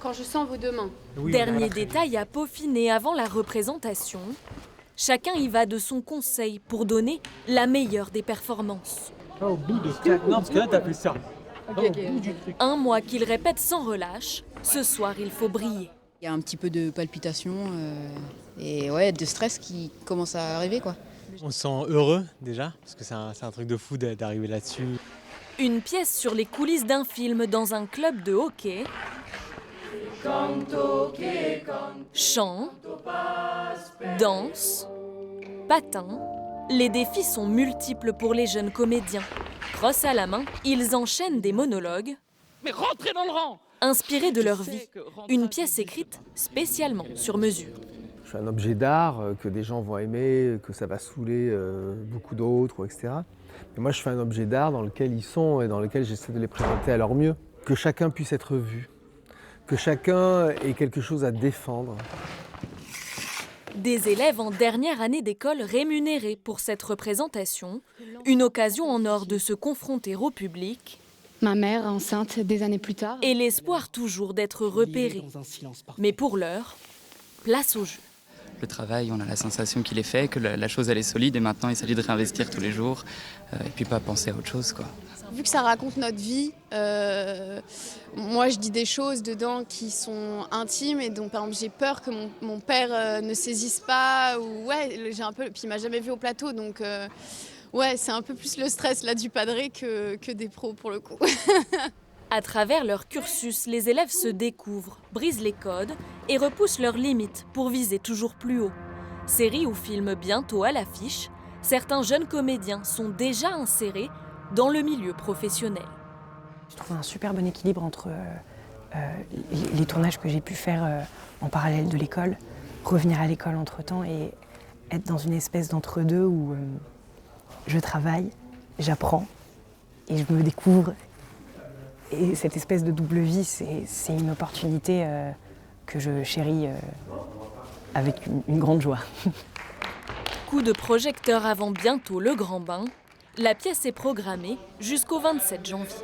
quand je sens vos deux mains. Oui, Dernier voilà, très détail à peaufiner avant la représentation. Chacun y va de son conseil pour donner la meilleure des performances. bien. Pas au bout de ce truc. Non, parce que là, t'as fait ça. Pas au bout du truc. Un mois qu'il répète sans relâche. Ce soir, il faut briller. Il y a un petit peu de palpitation et ouais, de stress qui commence à arriver, quoi. On se sent heureux déjà, parce que c'est un truc de fou d'arriver là-dessus. Une pièce sur les coulisses d'un film dans un club de hockey. Chant, danse, patin. Les défis sont multiples pour les jeunes comédiens. Crosse à la main, ils enchaînent des monologues. Mais rentrez dans le rang! Inspirés de leur vie. Une pièce écrite spécialement sur mesure. Je suis un objet d'art que des gens vont aimer, que ça va saouler beaucoup d'autres, etc. Mais moi, je fais un objet d'art dans lequel ils sont et dans lequel j'essaie de les présenter à leur mieux. Que chacun puisse être vu, que chacun ait quelque chose à défendre. Des élèves en dernière année d'école rémunérés pour cette représentation. Une occasion en or de se confronter au public. Ma mère, enceinte des années plus tard. Et l'espoir toujours d'être repéré. Mais pour l'heure, place au jeu. Le travail, on a la sensation qu'il est fait, que la chose elle est solide et maintenant il s'agit de réinvestir tous les jours et puis pas penser à autre chose, quoi. Vu que ça raconte notre vie, moi je dis des choses dedans qui sont intimes et donc par exemple j'ai peur que mon père ne saisisse pas ou ouais j'ai un peu puis il m'a jamais vu au plateau donc ouais c'est un peu plus le stress là du padré que des pros pour le coup. À travers leur cursus, les élèves se découvrent, brisent les codes et repoussent leurs limites pour viser toujours plus haut. Séries ou films bientôt à l'affiche, certains jeunes comédiens sont déjà insérés dans le milieu professionnel. Je trouve un super bon équilibre entre les tournages que j'ai pu faire en parallèle de l'école, revenir à l'école entre-temps et être dans une espèce d'entre-deux où je travaille, j'apprends et je me découvre. Et cette espèce de double vie, c'est une opportunité que je chéris avec une grande joie. Coup de projecteur avant bientôt le grand bain. La pièce est programmée jusqu'au 27 janvier.